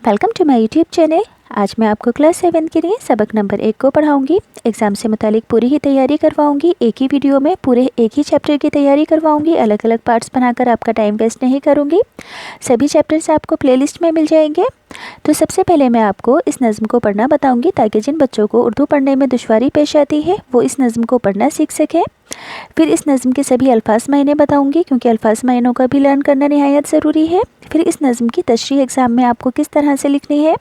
Welcome to my YouTube channel. आज मैं आपको क्लास 7 के लिए सबक नंबर 1 को पढ़ाऊंगी। एग्ज़ाम से मुतालिक पूरी ही तैयारी करवाऊंगी। एक ही वीडियो में पूरे एक ही चैप्टर की तैयारी करवाऊंगी। अलग अलग पार्ट्स बनाकर आपका टाइम वेस्ट नहीं करूंगी। सभी चैप्टर्स आपको प्लेलिस्ट में मिल जाएंगे। तो सबसे पहले मैं आपको इस नज़्म को पढ़ना बताऊंगी ताकि जिन बच्चों को उर्दू पढ़ने में दुश्वारी पेश आती है वो इस नज़्म को पढ़ना सीख सकें। फिर इस नज़्म के सभी अल्फाज मायने बताऊंगी क्योंकि अल्फाज मायनों का भी लर्न करना निहायत ज़रूरी है। फिर इस नज़्म की तशरीह एग्ज़ाम में आपको किस तरह से लिखनी है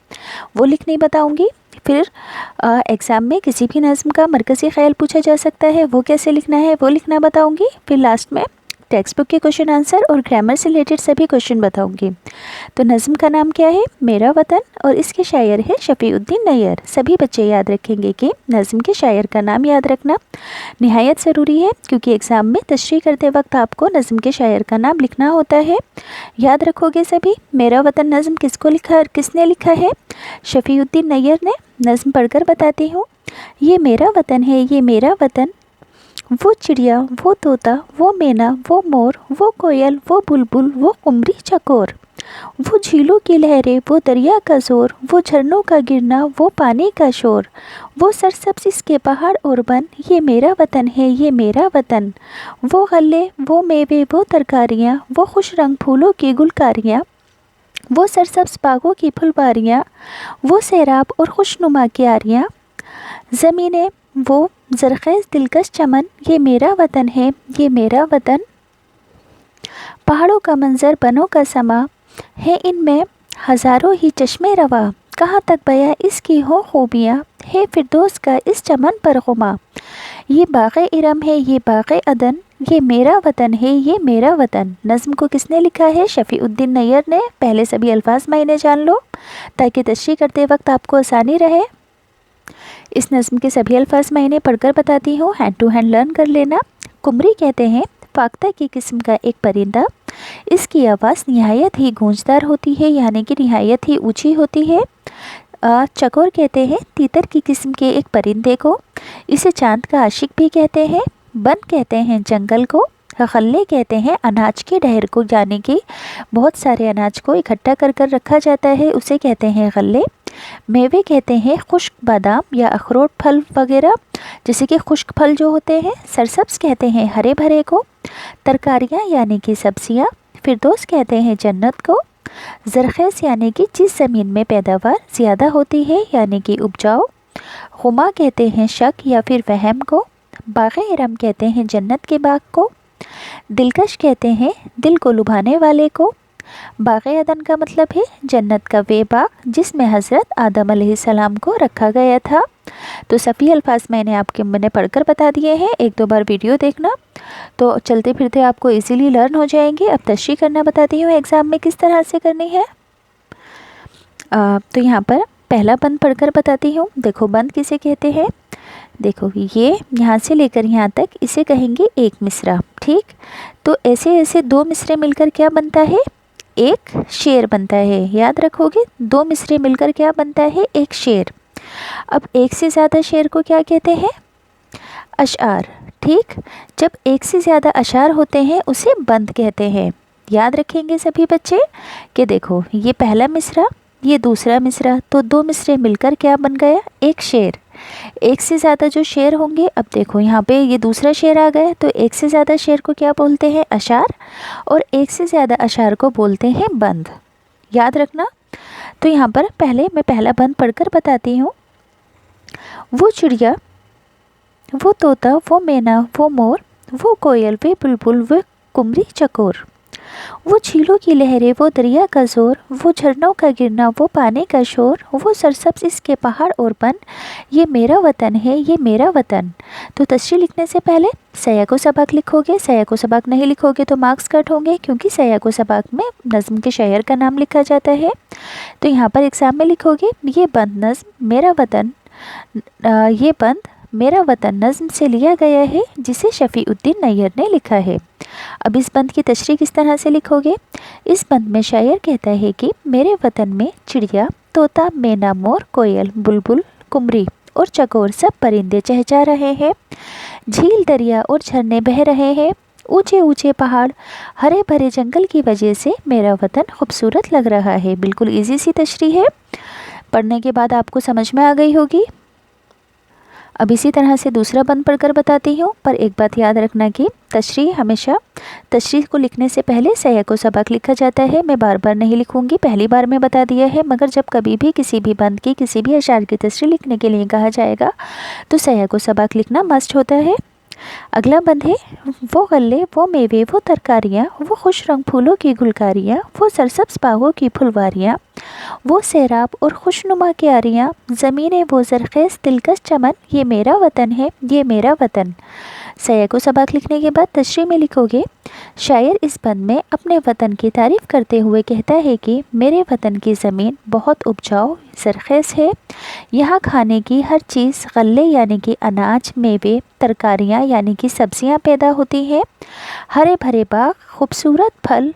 वो लिखनी बताऊंगी। फिर एग्ज़ाम में किसी भी नज़्म का मरकज़ी ख़याल पूछा जा सकता है, वो कैसे लिखना है वो लिखना बताऊंगी। फिर लास्ट में टेक्स्ट बुक के क्वेश्चन आंसर और ग्रामर से रिलेटेड सभी क्वेश्चन बताऊंगी। तो नज़्म का नाम क्या है? मेरा वतन, और इसके शायर है शफ़ीउद्दीन नैयर। सभी बच्चे याद रखेंगे कि नज़्म के शायर का नाम याद रखना निहायत ज़रूरी है क्योंकि एग्ज़ाम में तशरीह करते वक्त आपको नज़्म के शायर का नाम लिखना होता है। याद रखोगे सभी। मेरा वतन नज़्म किसको लिखा और किसने लिखा है? शफ़ीउद्दीन नैयर ने। नज़्म पढ़कर बताती हूँ। ये मेरा वतन है, ये मेरा वतन, वो चिड़िया, वो तोता, वो मैना, वो मोर, वो कोयल, वो बुलबुल, वो कुमरी चकोर, वो झीलों की लहरें, वो दरिया का ज़ोर, वो झरनों का गिरना, वो पानी का शोर, वो सरसब्ज़ इसके पहाड़ और बन, ये मेरा वतन है, ये मेरा वतन, वो गल्ले, वो मेवे, वो तरकारियाँ, वो खुश रंग फूलों की गुलकारियाँ, वो सरसब्ज़ बागों की फुलवारियाँ, वो सैराब और खुशनुमा क्यारियाँ, ज़मीनें, वो ज़रख़ेज़ दिलकश चमन, ये मेरा वतन है, ये मेरा वतन, पहाड़ों का मंज़र, बनों का समा है, इनमें हज़ारों ही चश्मे रवा, कहाँ तक बया इसकी हो खूबियाँ, है फिरदौस का इस चमन पर गुमा, ये बाग़े इरम है, ये बाग़े अदन, ये मेरा वतन है, ये मेरा वतन। नज़्म को किसने लिखा है? शफ़ीउद्दीन नैयर ने। पहले सभी अल्फाज मायने जान लो ताकि तशरीह करते वक्त आपको आसानी रहे। इस नज़्म के सभी अल्फाज मायने पढ़कर बताती हूँ, हैंड टू हैंड लर्न कर लेना। कुमरी कहते हैं फाख्ता की किस्म का एक परिंदा। इसकी आवाज़ निहायत ही गूंजदार होती है, यानी कि निहायत ही ऊंची होती है। चकोर कहते हैं तीतर की किस्म के एक परिंदे को। इसे चांद का आशिक भी कहते हैं। बन कहते हैं जंगल को। गल्ले कहते हैं अनाज के ढेर को, यानी कि बहुत सारे अनाज को इकट्ठा कर कर रखा जाता है, उसे कहते हैं गल्ले। मेवे कहते हैं खुश्क बादाम या अखरोट फल वगैरह, जैसे कि खुश्क फल जो होते हैं। सरसब्ज़ कहते हैं हरे भरे को। तरकारियाँ यानी कि सब्जियाँ। फिरदौस कहते हैं जन्नत को। ज़रख़ेज़ यानी कि जिस ज़मीन में पैदावार ज़्यादा होती है, यानी कि उपजाऊ। गुमा कहते हैं शक या फिर वहम को। बाग़े इरम कहते हैं जन्नत के बाग को। दिलकश कहते हैं दिल को लुभाने वाले को। बाग़े अदन का मतलब है जन्नत का वे बाग जिसमें हज़रत आदम अलैहिस्सलाम को रखा गया था। तो सभी अल्फाज मैंने पढ़कर बता दिए हैं। एक दो बार वीडियो देखना तो चलते फिरते आपको इजीली लर्न हो जाएंगे। अब तशरीह करना बताती हूँ एग्ज़ाम में किस तरह से करनी है। तो यहाँ पर पहला बंद पढ़कर बताती हूँ। देखो बंद किसे कहते हैं? देखो ये यहाँ से लेकर यहाँ तक इसे कहेंगे एक मिसरा, ठीक। तो ऐसे ऐसे दो मिसरे मिलकर क्या बनता है? एक शेर बनता है। याद रखोगे, दो मिसरे मिलकर क्या बनता है? एक शेर। अब एक से ज़्यादा शेर को क्या कहते हैं? अशआर, ठीक। जब एक से ज़्यादा अशार होते हैं उसे बंद कहते हैं। याद रखेंगे सभी बच्चे कि देखो ये पहला मिसरा, ये दूसरा मिसरा, तो दो मिसरे मिलकर क्या बन गया? एक शेर। एक से ज़्यादा जो शेर होंगे, अब देखो यहाँ पे ये दूसरा शेर आ गया, तो एक से ज़्यादा शेर को क्या बोलते हैं? अशार, और एक से ज़्यादा अशार को बोलते हैं बंद। याद रखना। तो यहाँ पर पहले मैं पहला बंद पढ़कर बताती हूँ। वो चिड़िया, वो तोता, वो मैना, वो मोर, वो कोयल, वे बुलबुल, वो कुमरी चकोर, वो झीलों की लहरें, वो दरिया का ज़ोर, वो झरनों का गिरना, वो पानी का शोर, वो सरसब्ज़ इसके पहाड़ और बन, ये मेरा वतन है, ये मेरा वतन। तो तशरीह लिखने से पहले सयाको सबक लिखोगे। सयाको सबक नहीं लिखोगे तो मार्क्स कट होंगे क्योंकि सयाको सबक में नज़्म के शायर का नाम लिखा जाता है। तो यहाँ पर एग्ज़ाम में लिखोगे ये बंद नज़्म मेरा वतन, ये बंद मेरा वतन नज़्म से लिया गया है जिसे शफ़ीउद्दीन नैयर ने लिखा है। अब इस बंद की तशरीह किस तरह से लिखोगे? इस बंद में शायर कहता है कि मेरे वतन में चिड़िया, तोता, मैना, मोर, कोयल, बुलबुल, कुमरी और चकोर सब परिंदे चहचहा रहे हैं। झील, दरिया और झरने बह रहे हैं। ऊंचे ऊंचे पहाड़, हरे भरे जंगल की वजह से मेरा वतन खूबसूरत लग रहा है। बिल्कुल इजी सी तशरीह है, पढ़ने के बाद आपको समझ में आ गई होगी। अब इसी तरह से दूसरा बंद पढ़कर बताती हूँ, पर एक बात याद रखना कि तशरीह हमेशा तशरीह को लिखने से पहले सयाको सबक लिखा जाता है। मैं बार बार नहीं लिखूंगी, पहली बार में बता दिया है, मगर जब कभी भी किसी भी बंद की किसी भी अशार की तशरीह लिखने के लिए कहा जाएगा तो सयाको सबक लिखना मस्ट होता है। अगला बंद है, वो गल्ले, वो मेवे, वो तरकारियाँ, वो खुश रंग फूलों की गुलकारियाँ, वो सरसब्ज बागों की फुलवारियाँ, वो सैराब और खुशनुमा क्यारियाँ, ज़मीनें वो ज़रख़ेज़ दिलकश चमन, ये मेरा वतन है, ये मेरा वतन। सयाको सबक लिखने के बाद तशरीह में लिखोगे, शायर इस बंद में अपने वतन की तारीफ़ करते हुए कहता है कि मेरे वतन की ज़मीन बहुत उपजाऊ ज़रख़ेज़ है, यहाँ खाने की हर चीज़, गल्ले यानी कि अनाज, मेवे, तरकारियाँ यानी कि सब्जियाँ पैदा होती हैं, हरे भरे बाग, खूबसूरत फल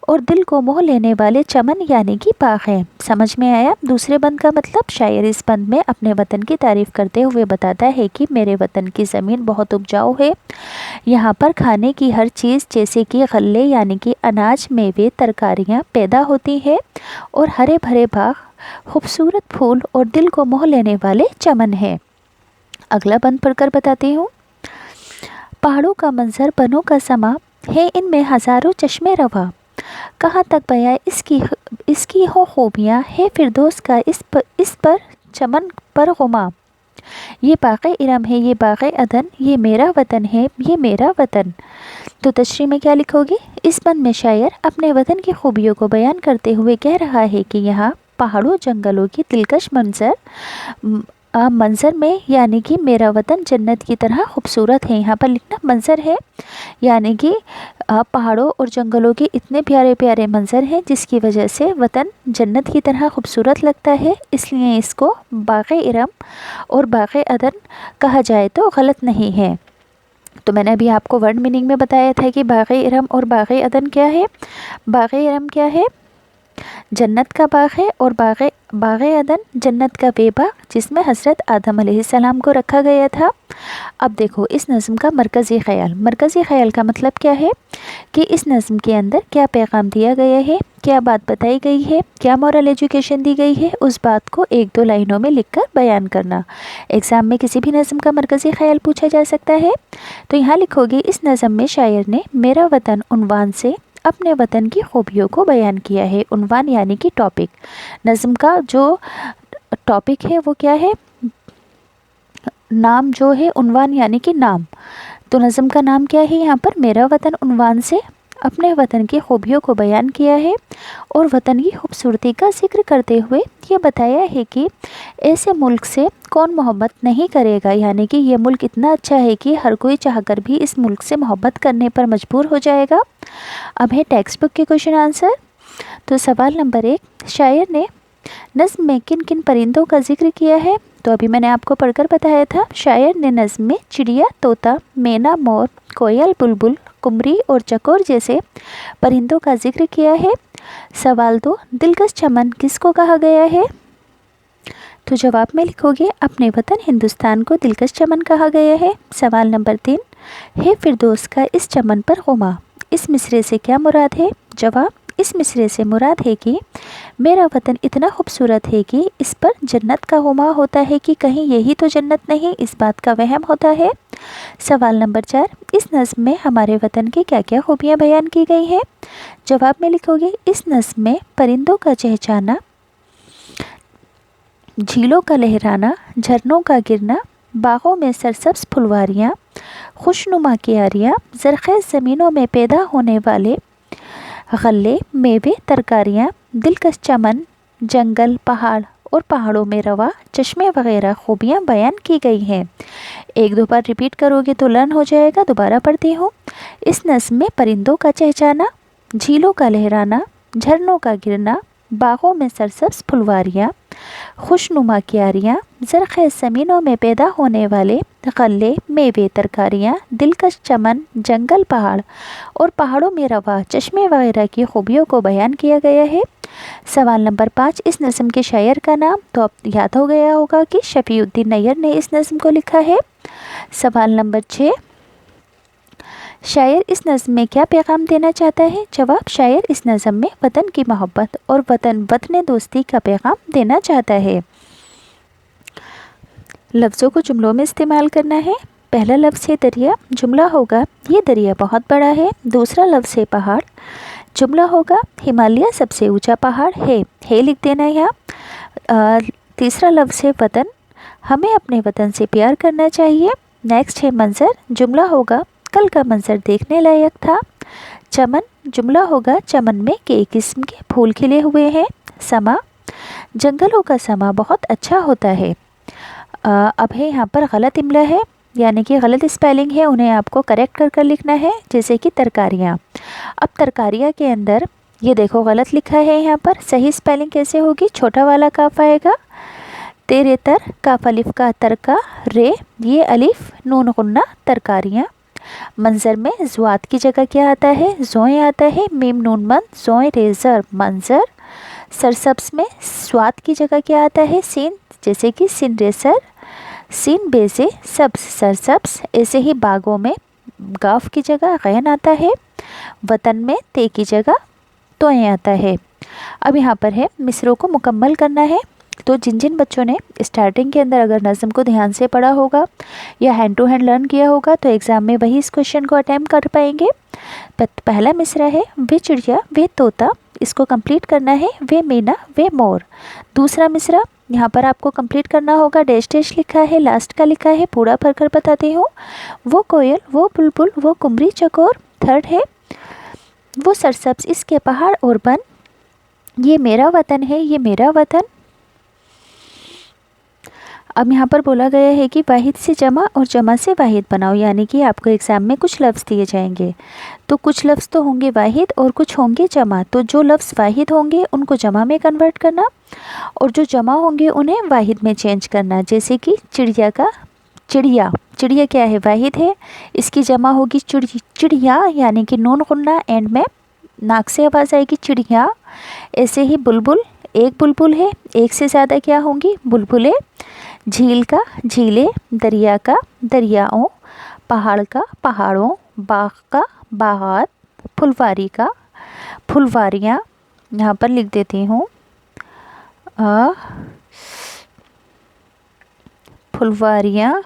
और दिल को मोह लेने वाले चमन यानी कि बाग हैं। समझ में आया दूसरे बंद का मतलब? शायर इस बंद में अपने वतन की तारीफ़ करते हुए बताता है कि मेरे वतन की ज़मीन बहुत उपजाऊ है, यहाँ पर खाने की हर चीज़ जैसे कि गल्ले यानी कि अनाज, मेवे, तरकारियाँ पैदा होती हैं और हरे भरे बाग, खूबसूरत फूल और दिल को मोह लेने वाले चमन हैं। अगला बंद पढ़कर बताती हूँ, पहाड़ों का मंजर, बनों का समा है, इनमें हज़ारों चश्मे रवा, कहाँ तक बयां इसकी हो खूबियाँ, है फिरदौस का इस पर चमन पर गुमा, ये बाग़े इरम है, ये बाग़े अदन, ये मेरा वतन है, ये मेरा वतन। तो तशरीह में क्या लिखोगे? इस बंद में शायर अपने वतन की खूबियों को बयान करते हुए कह रहा है कि यहाँ पहाड़ों जंगलों की दिलकश मंज़र में यानी कि मेरा वतन जन्नत की तरह खूबसूरत है। यहाँ पर लिखना मंज़र है, यानी कि पहाड़ों और जंगलों के इतने प्यारे प्यारे मंज़र हैं जिसकी वजह से वतन जन्नत की तरह खूबसूरत लगता है, इसलिए इसको बाग़े इरम और बाग़े अदन कहा जाए तो गलत नहीं है। तो मैंने अभी आपको वर्ड मीनिंग में बताया था कि बाग़े इरम और बाग़े अदन क्या है। बाग़े इरम क्या है? जन्नत का बाग है, और बाग़े अदन जन्नत का वे बाग जिसमें हज़रत आदम अलैहिस्सलाम को रखा गया था। अब देखो इस नज़्म का मरकज़ी ख़याल का मतलब क्या है कि इस नज़्म के अंदर क्या पैगाम दिया गया है, क्या बात बताई गई है, क्या मॉरल एजुकेशन दी गई है, उस बात को एक दो लाइनों में लिखकर बयान करना। एग्ज़ाम में किसी भी नज़्म का मरकज़ी ख़याल पूछा जा सकता है। तो यहाँ लिखोगे, इस नज़्म में शायर ने मेरा वतन उन्वान से अपने वतन की खूबियों को बयान किया है। उन्वान यानी कि टॉपिक, नज़्म का जो टॉपिक है वो क्या है? नाम जो है, उन्वान यानी कि नाम। तो नज़्म का नाम क्या है यहाँ पर? मेरा वतन उन्वान से अपने वतन की खूबियों को बयान किया है और वतन की खूबसूरती का जिक्र करते हुए ये बताया है कि ऐसे मुल्क से कौन मोहब्बत नहीं करेगा, यानी कि ये मुल्क इतना अच्छा है कि हर कोई चाहकर भी इस मुल्क से मोहब्बत करने पर मजबूर हो जाएगा। अब है टेक्स्ट बुक के क्वेश्चन आंसर। तो सवाल नंबर 1, शायर ने नज़्म में किन किन परिंदों का जिक्र किया है? तो अभी मैंने आपको पढ़कर बताया था, शायर ने नज़्म में चिड़िया, तोता, मैना, मोर, कोयल, बुलबुल, कुमरी और चकोर जैसे परिंदों का जिक्र किया है। सवाल 2, दिलकश चमन किसको कहा गया है? तो जवाब में लिखोगे, अपने वतन हिंदुस्तान को दिलकश चमन कहा गया है। सवाल नंबर 3, है फिरदौस का इस चमन पर गुमा, इस मिसरे से क्या मुराद है? जवाब, इस मिसरे से मुराद है कि मेरा वतन इतना खूबसूरत है कि इस पर जन्नत का गुमा होता है कि कहीं यही तो जन्नत नहीं, इस बात का वहम होता है। सवाल नंबर 4, इस नज़्म में हमारे वतन की क्या क्या खूबियाँ बयान की गई हैं? जवाब में लिखोगे, इस नज़्म में परिंदों का चहचहाना, झीलों का लहराना, झरनों का गिरना, बागों में सरसब्ज फुलवारियाँ, खुशनुमा क्यारियाँ, ज़रख़ेज़ ज़मीनों में पैदा होने वाले गल्ले, मेवे, तरकारियाँ, दिलकश चमन, जंगल, पहाड़ और पहाड़ों में रवा चश्मे वगैरह खूबियाँ बयान की गई हैं। एक दो बार रिपीट करोगे तो लर्न हो जाएगा। दोबारा पढ़ती हूँ। इस नज़्म में परिंदों का चहचहाना, झीलों का लहराना, झरनों का गिरना, बागों में सरसब्ज फुलवारियाँ, खुशनुमा क्यारियाँ, ज़रख़ेज़ ज़मीनों में पैदा होने वाले गल्ले, मेवे, तरकारियाँ, दिलकश चमन, जंगल, पहाड़ और पहाड़ों में रवा चश्मे वगैरह की खूबियों को बयान किया गया है। सवाल नंबर 5, इस नज़्म के शायर का नाम? तो अब याद हो गया होगा कि शफ़ीउद्दीन नैयर ने इस नज़्म को लिखा है। सवाल नंबर 6, शायर इस नज़्म में क्या पैगाम देना चाहता है? जवाब, शायर इस नज़्म में वतन की मोहब्बत और वतन दोस्ती का पैगाम देना चाहता है। लफ्ज़ों को जुमलों में इस्तेमाल करना है। पहला लफ्ज़ है दरिया, जुमला होगा ये दरिया बहुत बड़ा है। दूसरा लफ्ज़ है पहाड़, जुमला होगा हिमालय सबसे ऊंचा पहाड़ है लिख देना है यहाँ। तीसरा लफ्ज़ है वतन, हमें अपने वतन से प्यार करना चाहिए। नेक्स्ट है मंज़र, जुमला होगा कल का मंज़र देखने लायक था। चमन, जुमला होगा चमन में कई किस्म के फूल खिले हुए हैं। समा, जंगलों का समा बहुत अच्छा होता है। अब है यहाँ पर गलत इमला है, यानी कि गलत स्पेलिंग है, उन्हें आपको करेक्ट कर लिखना है। जैसे कि तरकारियाँ, अब तरकारियाँ के अंदर ये देखो गलत लिखा है यहाँ पर। सही स्पेलिंग कैसे होगी? छोटा वाला काफ आएगा, तेरे तर, काफ अलिफ का तर का रे, ये अलिफ नून गुन्ना तरकारियाँ। मंज़र में ज़्वात की जगह क्या आता है? ज़ोए आता है, मीम नून मन ज़ोए रेज़र मंज़र। सरसब्स में स्वात की जगह क्या आता है? सीन, जैसे कि सिन रेसर, सीन बेसे सब्स सरसब्स। ऐसे ही बागों में गाफ की जगह गैन आता है, वतन में ते की जगह तोए आता है। अब यहाँ पर है मिसरों को मुकम्मल करना है। तो जिन जिन बच्चों ने स्टार्टिंग के अंदर अगर नज़म को ध्यान से पढ़ा होगा या हैंड टू हैंड लर्न किया होगा तो एग्ज़ाम में वही इस क्वेश्चन को अटैम्प्ट कर पाएंगे। पहला मिसरा है वे चिड़िया वे तोता, इसको कंप्लीट करना है वे मीना वे मोर। दूसरा मिसरा यहाँ पर आपको कंप्लीट करना होगा, डैश डैश लिखा है, लास्ट का लिखा है, पूरा भरकर बताती हूँ। वो कोयल वो बुलबुल वो कुमरी चकोर। थर्ड है वो सरसब्स इसके पहाड़ और बन, ये मेरा वतन है ये मेरा वतन। अब यहाँ पर बोला गया है कि वाहिद से जमा और जमा से वाहिद बनाओ, यानी कि आपको एग्ज़ाम में कुछ लफ्ज़ दिए जाएंगे, तो कुछ लफ्ज़ तो होंगे वाहिद और कुछ होंगे जमा। तो जो लफ्ज़ वाहिद होंगे उनको जमा में कन्वर्ट करना और जो जमा होंगे उन्हें वाहिद में चेंज करना। जैसे कि चिड़िया का चिड़िया, चिड़िया क्या है? वाहिद है, इसकी जमा होगी चिड़िया, यानी कि नून गुन्ना एंड में नाक से आवाज़ आएगी चिड़िया। ऐसे ही बुलबुल, एक बुलबुल है, एक से ज़्यादा क्या होंगी? बुलबुलें। झील का झीलें, दरिया का दरियाओं, पहाड़ का पहाड़ों, बाग का बागात, फुलवारी का फुलवारियाँ। यहाँ पर लिख देती हूँ फुलवारियाँ।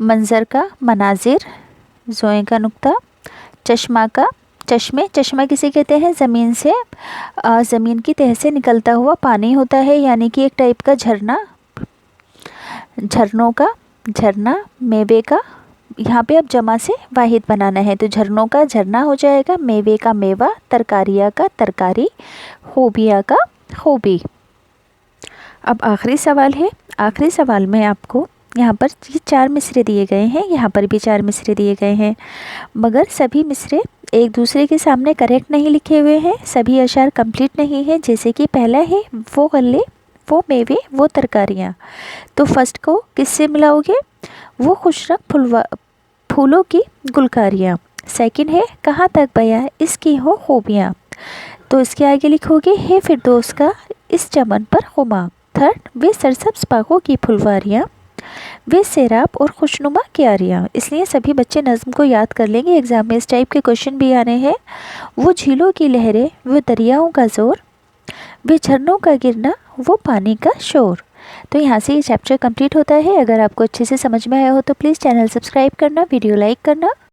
मंज़र का मनाजिर, ज़ोए का नुक्ता। चश्मा का चश्मे, चश्मा किसे कहते हैं? ज़मीन से ज़मीन की तह से निकलता हुआ पानी होता है, यानी कि एक टाइप का झरना। झरनों का झरना। मेवे का, यहाँ पे अब जमा से वाहिद बनाना है तो झरनों का झरना हो जाएगा, मेवे का मेवा, तरकारिया का तरकारी, खूबिया का खूबी। अब आखिरी सवाल है। आखिरी सवाल में आपको यहाँ पर ये 4 मिसरे दिए गए हैं, यहाँ पर भी 4 मिसरे दिए गए हैं, मगर सभी मिसरे एक दूसरे के सामने करेक्ट नहीं लिखे हुए हैं, सभी अशार कंप्लीट नहीं है। जैसे कि पहला है वो गल्ले वो मेवे वो तरकारियाँ, तो फर्स्ट को किससे मिलाओगे? वो खुशरंग फूलों की गुलकारियाँ। सेकंड है कहाँ तक बया इसकी हो खूबियाँ, तो इसके आगे लिखोगे है फिरदौस का इस चमन पर खुमा। थर्ड वे सरसब्ज बागों की फुलवारियाँ, वे सैराब और खुशनुमा क्यारियाँ। इसलिए सभी बच्चे नज़्म को याद कर लेंगे, एग्ज़ाम में इस टाइप के क्वेश्चन भी आने हैं। वो झीलों की लहरें वो दरियाओं का ज़ोर, वे झरनों का गिरना वो पानी का शोर। तो यहाँ से ये चैप्टर कंप्लीट होता है। अगर आपको अच्छे से समझ में आया हो तो प्लीज़ चैनल सब्सक्राइब करना, वीडियो लाइक करना।